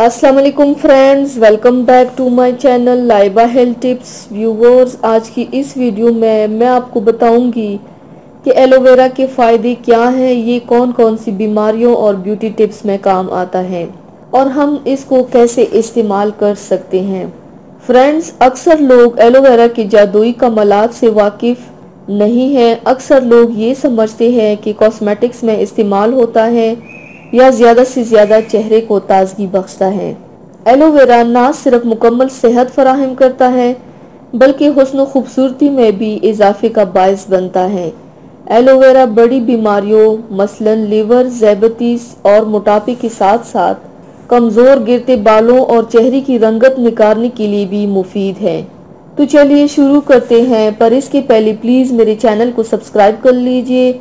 अस्सलाम वालेकुम friends, welcome back to my channel Laiba health tips. Viewers, आज की इस वीडियो में मैं आपको बताऊंगी कि एलोवेरा के फ़ायदे क्या हैं, ये कौन कौन सी बीमारियों और ब्यूटी टिप्स में काम आता है और हम इसको कैसे इस्तेमाल कर सकते हैं। फ्रेंड्स, अक्सर लोग एलोवेरा के जादुई कमालात से वाकिफ़ नहीं हैं। अक्सर लोग ये समझते हैं कि कॉस्मेटिक्स में इस्तेमाल होता है या ज़्यादा से ज़्यादा चेहरे को ताजगी बख्शता है। एलोवेरा ना सिर्फ मुकम्मल सेहत फराहम करता है बल्कि हुस्न खूबसूरती में भी इजाफे का बायस बनता है। एलोवेरा बड़ी बीमारियों मसलन लिवर, ज़ैबतीस और मोटापे के साथ साथ कमज़ोर गिरते बालों और चेहरे की रंगत निखारने के लिए भी मुफीद है। तो चलिए शुरू करते हैं, पर इसके पहले प्लीज़ मेरे चैनल को सब्सक्राइब कर लीजिए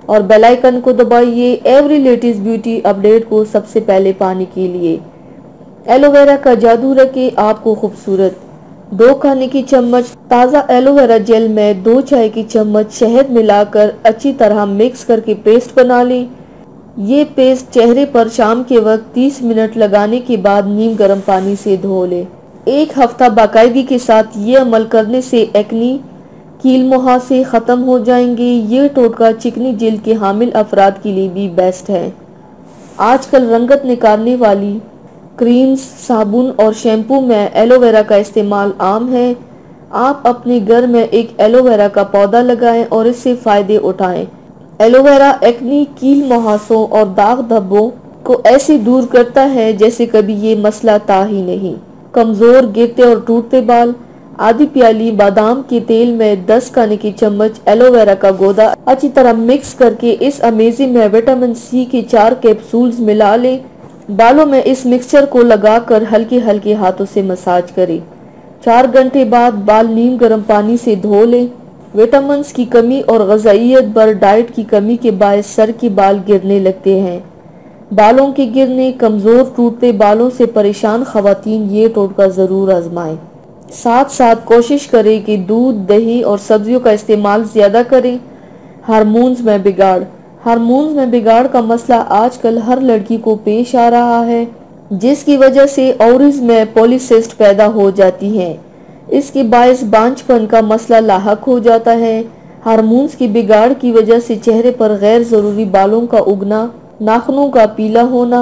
और बेल आइकन को दबाइए एवरी लेटेस्ट ब्यूटी अपडेट को सबसे पहले पाने के लिए। एलोवेरा का जादू रखे आपको खूबसूरत। 2 खाने की चम्मच ताज़ा एलोवेरा जेल में 2 चाय की चम्मच शहद मिलाकर अच्छी तरह मिक्स करके पेस्ट बना लें। ये पेस्ट चेहरे पर शाम के वक्त 30 मिनट लगाने के बाद नीम गर्म पानी से धो लें। 1 हफ्ता बाकायदगी के साथ ये अमल करने से एक्नी, कील मुहासे ख़त्म हो जाएंगे। ये टोटका चिकनी जिल्द के हामिल अफराद के लिए भी बेस्ट है। आजकल रंगत निकालने वाली क्रीम्स, साबुन और शैम्पू में एलोवेरा का इस्तेमाल आम है। आप अपने घर में एक एलोवेरा का पौधा लगाएं और इससे फ़ायदे उठाएं। एलोवेरा एक्नी, कील मुहासों और दाग धब्बों को ऐसे दूर करता है जैसे कभी ये मसला था ही नहीं। कमज़ोर, गिरते और टूटते बाल, आधी प्याली बादाम के तेल में 10 खाने की चम्मच एलोवेरा का गोदा अच्छी तरह मिक्स करके इस अमेजिंग में विटामिन सी के 4 कैप्सूल्स मिला लें। बालों में इस मिक्सचर को लगाकर हल्के हल्के हाथों से मसाज करें। 4 घंटे बाद बाल नीम गर्म पानी से धो लें। विटामिन की कमी और ग़िज़ाइयत भर डाइट की कमी के बायस सर के बाल गिरने लगते हैं। बालों के गिरने, कमज़ोर टूटते बालों से परेशान ख़वातीन ये टोटका ज़रूर आजमाएं। साथ साथ कोशिश करें कि दूध, दही और सब्जियों का इस्तेमाल ज़्यादा करें। हार्मोन्स में बिगाड़ का मसला आजकल हर लड़की को पेश आ रहा है, जिसकी वजह से ओवरीज में पॉलीसिस्ट पैदा हो जाती हैं। इसके बायस बांझपन का मसला लाहक हो जाता है। हार्मोन्स की बिगाड़ की वजह से चेहरे पर गैर ज़रूरी बालों का उगना, नाखूनों का पीला होना,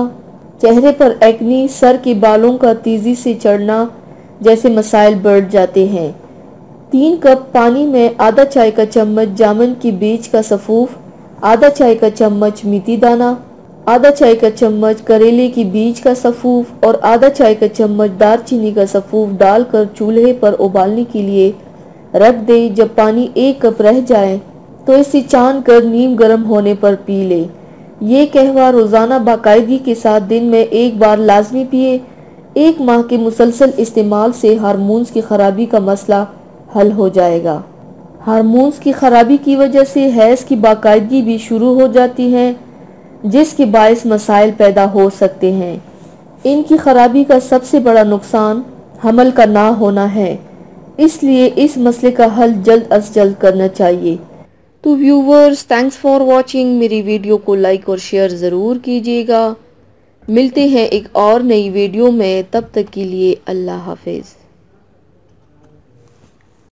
चेहरे पर एक्नी, सर के बालों का तेज़ी से चढ़ना जैसे मसाइल बढ़ जाते हैं। 3 कप पानी में आधा चाय का चम्मच जामुन के बीज का सफूफ, आधा चाय का चम्मच मेथी दाना, आधा चाय का चम्मच करेले की बीज का सफूफ और आधा चाय का चम्मच दालचीनी का सफूफ डालकर चूल्हे पर उबालने के लिए रख दें। जब पानी 1 कप रह जाए तो इसे छान कर नीम गर्म होने पर पी ले। ये कहवा रोज़ाना बाकायदगी के साथ दिन में 1 बार लाजमी पिए। 1 माह के मुसलसल इस्तेमाल से हार्मोन्स की खराबी का मसला हल हो जाएगा। हार्मोन्स की खराबी की वजह से हैज़ की बाकायदगी भी शुरू हो जाती है, जिसके बायस मसाइल पैदा हो सकते हैं। इनकी खराबी का सबसे बड़ा नुकसान हमल का ना होना है, इसलिए इस मसले का हल जल्द अज जल्द करना चाहिए। तो व्यूवर्स, थैंक्स फॉर वॉचिंग। मेरी वीडियो को लाइक और शेयर ज़रूर कीजिएगा। मिलते हैं एक और नई वीडियो में, तब तक के लिए अल्लाह हाफिज़।